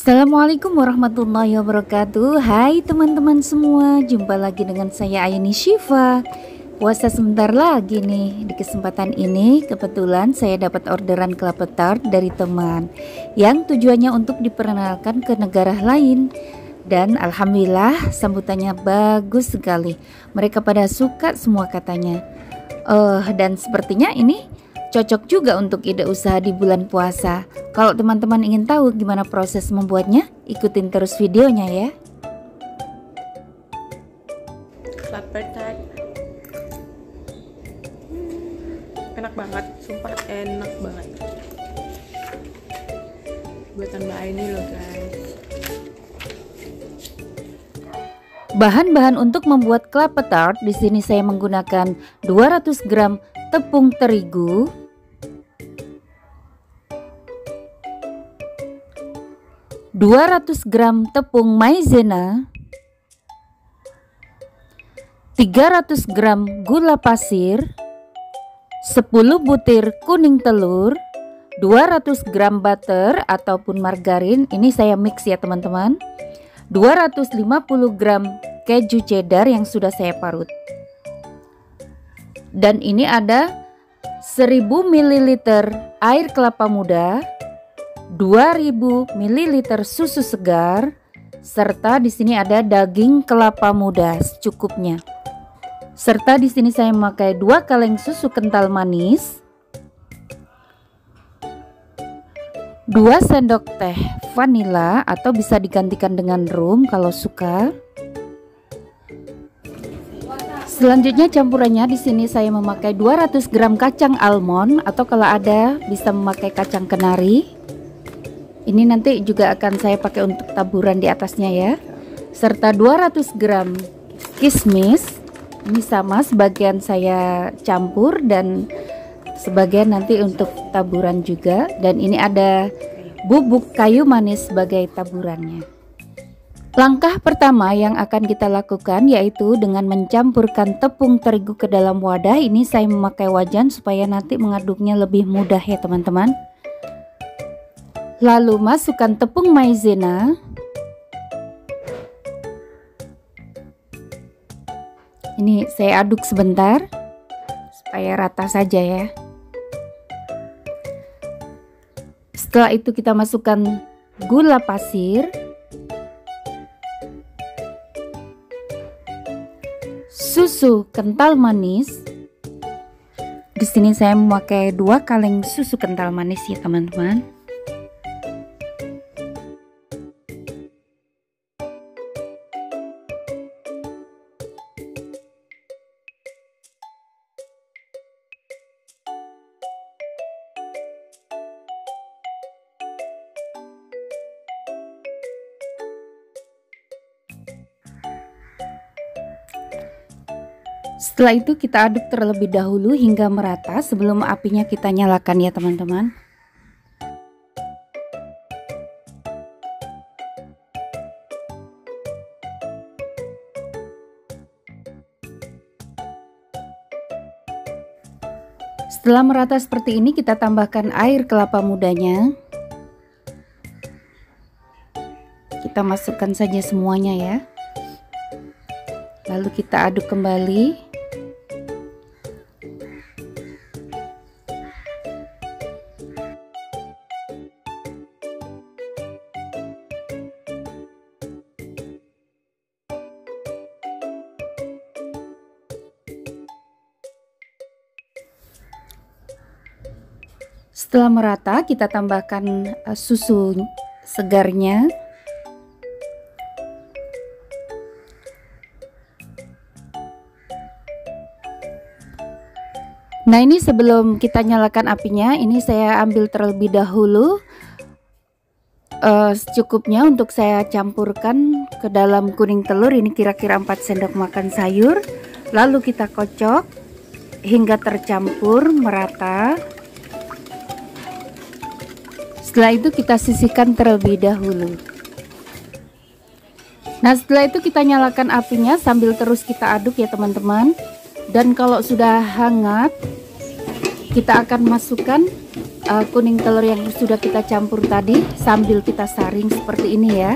Assalamualaikum warahmatullahi wabarakatuh. Hai teman-teman semua, jumpa lagi dengan saya Ayani Syifa. Puasa sebentar lagi nih. Di kesempatan ini kebetulan saya dapat orderan kelapa tart dari teman yang tujuannya untuk diperkenalkan ke negara lain. Dan alhamdulillah sambutannya bagus sekali. Mereka pada suka semua katanya. Dan sepertinya ini cocok juga untuk ide usaha di bulan puasa. Kalau teman-teman ingin tahu gimana proses membuatnya, ikutin terus videonya ya. Kelapa tart enak banget, sumpah enak banget. Buatan Mbak Aini loh guys. Bahan-bahan untuk membuat kelapa tart di sini saya menggunakan 200 gram tepung terigu, 200 gram tepung maizena, 300 gram gula pasir, 10 butir kuning telur, 200 gram butter ataupun margarin, ini saya mix ya teman-teman, 250 gram keju cheddar yang sudah saya parut. Dan ini ada 1000 ml air kelapa muda, 2000 ml susu segar, serta di sini ada daging kelapa muda secukupnya. Serta di sini saya memakai 2 kaleng susu kental manis, 2 sendok teh vanila atau bisa digantikan dengan rum kalau suka. Selanjutnya campurannya di sini saya memakai 200 gram kacang almond atau kalau ada bisa memakai kacang kenari. Ini nanti juga akan saya pakai untuk taburan di atasnya ya. Serta 200 gram kismis. Ini sama, sebagian saya campur dan sebagian nanti untuk taburan juga. Dan ini ada bubuk kayu manis sebagai taburannya. Langkah pertama yang akan kita lakukan yaitu dengan mencampurkan tepung terigu ke dalam wadah. Ini saya memakai wajan supaya nanti mengaduknya lebih mudah ya teman-teman. Lalu masukkan tepung maizena. Ini saya aduk sebentar supaya rata saja ya. Setelah itu kita masukkan gula pasir, susu kental manis. Di sini saya memakai 2 kaleng susu kental manis ya teman-teman. Setelah itu kita aduk terlebih dahulu hingga merata sebelum apinya kita nyalakan ya teman-teman. Setelah merata seperti ini kita tambahkan air kelapa mudanya. Kita masukkan saja semuanya ya. Lalu kita aduk kembali. Setelah merata kita tambahkan susu segarnya. Nah ini sebelum kita nyalakan apinya, ini saya ambil terlebih dahulu secukupnya untuk saya campurkan ke dalam kuning telur. Ini kira-kira 4 sendok makan sayur. Lalu kita kocok hingga tercampur merata. Setelah itu kita sisihkan terlebih dahulu. Nah setelah itu kita nyalakan apinya sambil terus kita aduk ya teman-teman. Dan kalau sudah hangat kita akan masukkan kuning telur yang sudah kita campur tadi sambil kita saring seperti ini ya.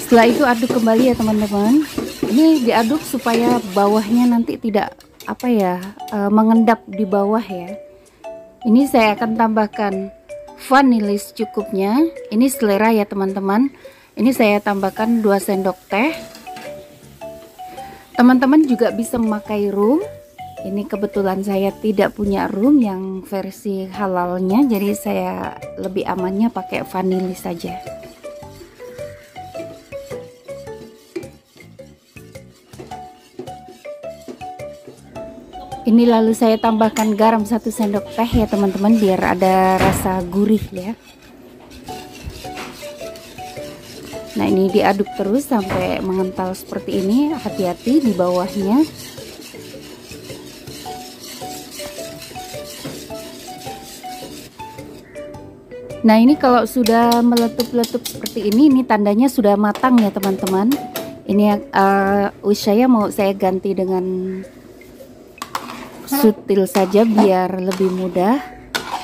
Setelah itu aduk kembali ya teman-teman. Ini diaduk supaya bawahnya nanti tidak mengendap di bawah ya. Ini saya akan tambahkan vanilin cukupnya. Ini selera ya teman-teman. Ini saya tambahkan 2 sendok teh. Teman-teman juga bisa memakai rum. Ini kebetulan saya tidak punya rum yang versi halalnya, jadi saya lebih amannya pakai vanili saja. Ini lalu saya tambahkan garam 1 sendok teh ya teman-teman, biar ada rasa gurih ya. Nah ini diaduk terus sampai mengental seperti ini. Hati-hati di bawahnya. Nah ini kalau sudah meletup-letup seperti ini tandanya sudah matang ya teman-teman. Ini saya mau saya ganti dengan sutil saja biar lebih mudah,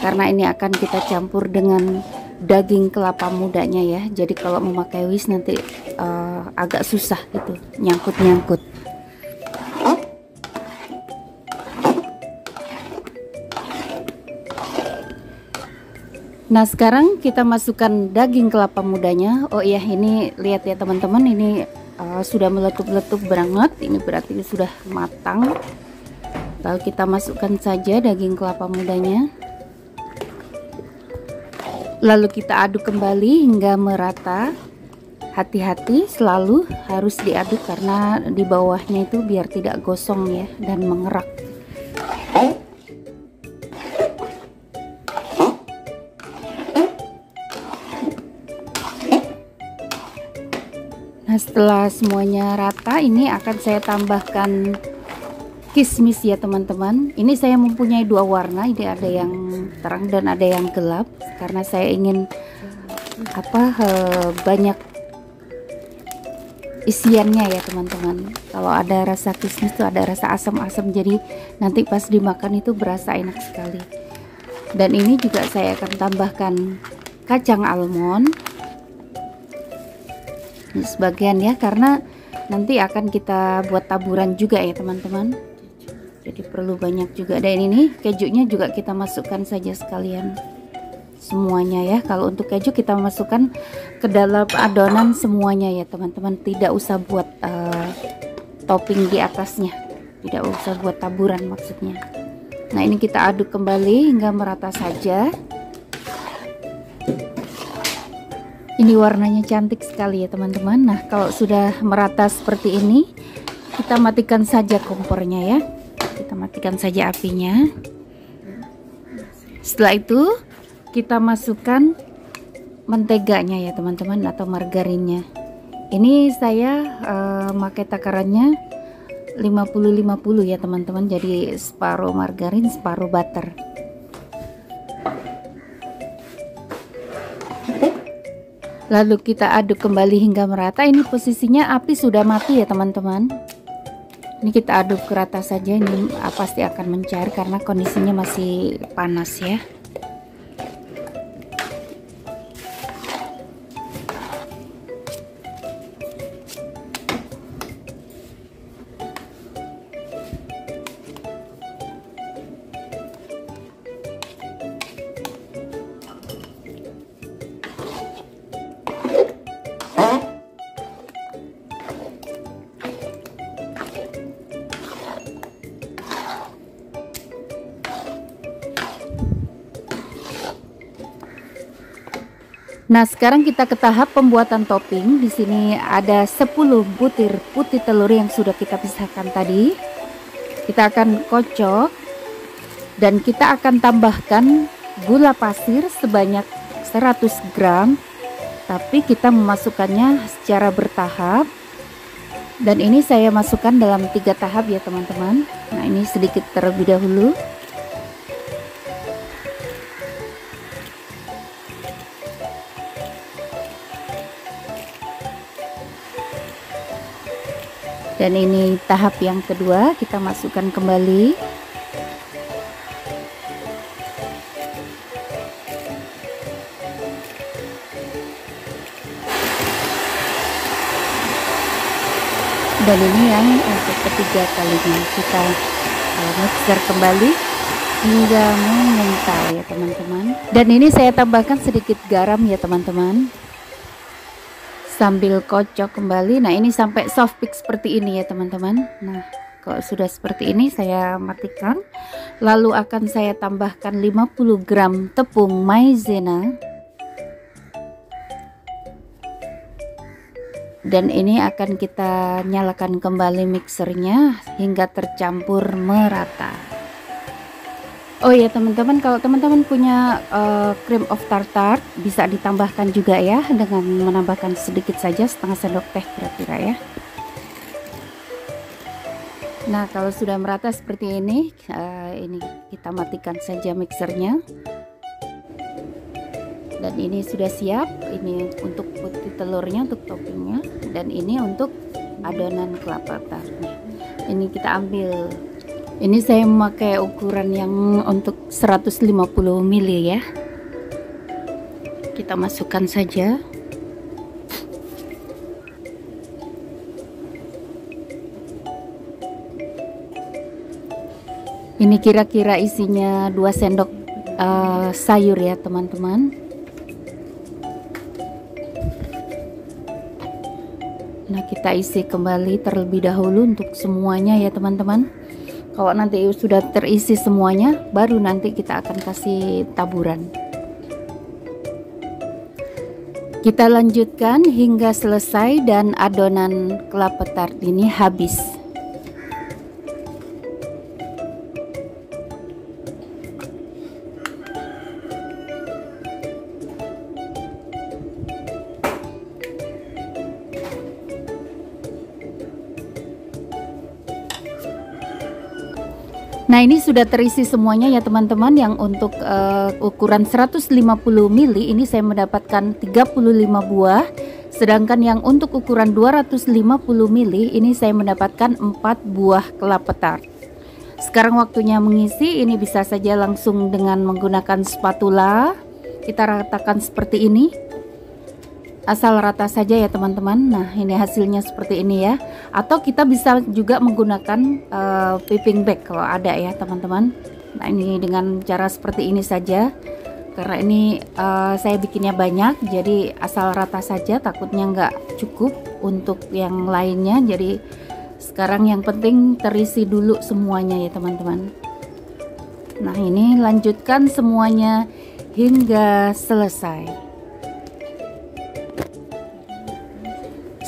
karena ini akan kita campur dengan daging kelapa mudanya ya. Jadi kalau memakai whisk nanti agak susah gitu, nyangkut-nyangkut. Nah sekarang kita masukkan daging kelapa mudanya. Oh iya, ini lihat ya teman-teman, ini sudah meletup-letup banget. Ini berarti sudah matang. Lalu kita masukkan saja daging kelapa mudanya. Lalu kita aduk kembali hingga merata. Hati-hati selalu harus diaduk karena di bawahnya itu biar tidak gosong ya dan mengerak. Nah setelah semuanya rata, ini akan saya tambahkan kismis ya teman-teman. Ini saya mempunyai 2 warna, ini ada yang terang dan ada yang gelap karena saya ingin banyak isiannya ya teman-teman. Kalau ada rasa kismis itu ada rasa asam-asam, jadi nanti pas dimakan itu berasa enak sekali. Dan ini juga saya akan tambahkan kacang almond ini sebagian ya, karena nanti akan kita buat taburan juga ya teman-teman. Jadi perlu banyak juga. Dan ini kejunya juga kita masukkan saja sekalian semuanya ya. Kalau untuk keju kita masukkan ke dalam adonan semuanya ya teman-teman, tidak usah buat topping di atasnya, tidak usah buat taburan maksudnya. Nah ini kita aduk kembali hingga merata saja. Ini warnanya cantik sekali ya teman-teman. Nah kalau sudah merata seperti ini, kita matikan saja kompornya ya. Kita matikan saja apinya. Setelah itu kita masukkan menteganya ya teman-teman, atau margarinnya. Ini saya pakai takarannya 50-50 ya teman-teman, jadi separuh margarin separuh butter. Lalu kita aduk kembali hingga merata. Ini posisinya api sudah mati ya teman-teman. Ini kita aduk ke rata saja. Ini pasti akan mencair karena kondisinya masih panas ya. Nah, sekarang kita ke tahap pembuatan topping. Di sini ada 10 butir putih telur yang sudah kita pisahkan tadi. Kita akan kocok dan kita akan tambahkan gula pasir sebanyak 100 gram. Tapi kita memasukkannya secara bertahap. Dan ini saya masukkan dalam 3 tahap ya teman-teman. Nah, ini sedikit terlebih dahulu. Dan ini tahap yang kedua, kita masukkan kembali. Dan ini yang untuk ketiga kalinya, kita mixer kembali hingga mengental ya teman-teman. Dan ini saya tambahkan sedikit garam ya teman-teman, sambil kocok kembali. Nah ini sampai soft peak seperti ini ya teman-teman. Nah kalau sudah seperti ini saya matikan, lalu akan saya tambahkan 50 gram tepung maizena. Dan ini akan kita nyalakan kembali mixernya hingga tercampur merata. Oh ya teman-teman, kalau teman-teman punya cream of tartar bisa ditambahkan juga ya, dengan menambahkan sedikit saja, setengah sendok teh kira-kira ya. Nah kalau sudah merata seperti ini, ini kita matikan saja mixernya. Dan ini sudah siap, ini untuk putih telurnya, untuk toppingnya, dan ini untuk adonan kelapa tartnya. Ini kita ambil, ini saya memakai ukuran yang untuk 150 ml ya. Kita masukkan saja. Ini kira-kira isinya 2 sendok sayur ya teman-teman. Nah kita isi kembali terlebih dahulu untuk semuanya ya teman-teman. Kalau nanti sudah terisi semuanya, baru nanti kita akan kasih taburan. Kita lanjutkan hingga selesai dan adonan kelapa tart ini habis. Nah ini sudah terisi semuanya ya teman-teman. Yang untuk ukuran 150 ml ini saya mendapatkan 35 buah. Sedangkan yang untuk ukuran 250 ml ini saya mendapatkan 4 buah kelapa tart. Sekarang waktunya mengisi. Ini bisa saja langsung dengan menggunakan spatula. Kita ratakan seperti ini, asal rata saja ya teman-teman. Nah ini hasilnya seperti ini ya. Atau kita bisa juga menggunakan piping bag kalau ada ya teman-teman. Nah ini dengan cara seperti ini saja, karena ini saya bikinnya banyak, jadi asal rata saja, takutnya nggak cukup untuk yang lainnya. Jadi sekarang yang penting terisi dulu semuanya ya teman-teman. Nah ini lanjutkan semuanya hingga selesai.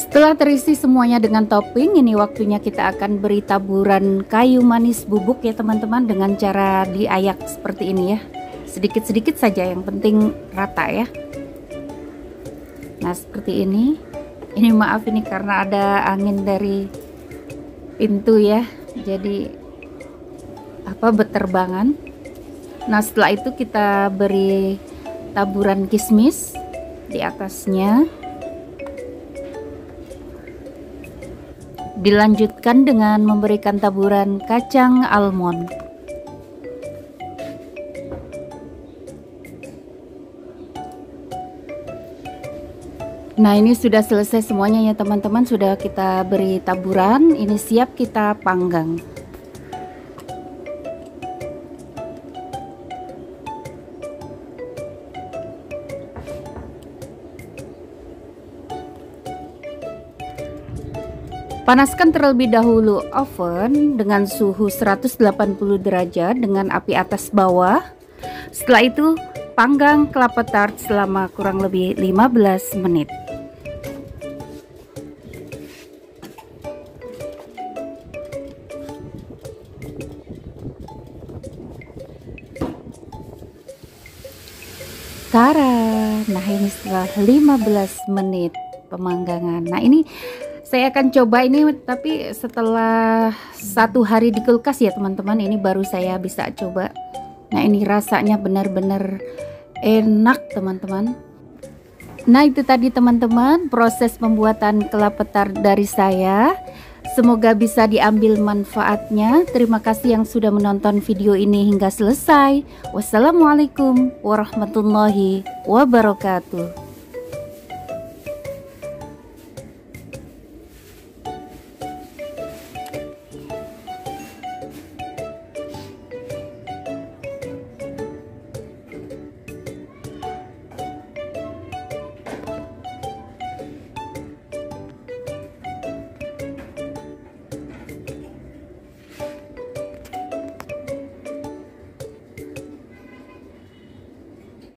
Setelah terisi semuanya dengan topping, ini waktunya kita akan beri taburan kayu manis bubuk ya teman-teman, dengan cara diayak seperti ini ya. Sedikit-sedikit saja, yang penting rata ya. Nah seperti ini. Ini maaf ini karena ada angin dari pintu ya, jadi berterbangan. Nah setelah itu kita beri taburan kismis di atasnya. Dilanjutkan dengan memberikan taburan kacang almond. Nah ini sudah selesai semuanya ya teman-teman, sudah kita beri taburan. Ini siap kita panggang. Panaskan terlebih dahulu oven dengan suhu 180 derajat dengan api atas bawah. Setelah itu panggang kelapa tart selama kurang lebih 15 menit. Tara, nah ini setelah 15 menit pemanggangan. Nah ini saya akan coba ini, tapi setelah 1 hari di kulkas ya teman-teman, ini baru saya bisa coba. Nah ini rasanya benar-benar enak teman-teman. Nah itu tadi teman-teman proses pembuatan kelapa tart dari saya. Semoga bisa diambil manfaatnya. Terima kasih yang sudah menonton video ini hingga selesai. Wassalamualaikum warahmatullahi wabarakatuh.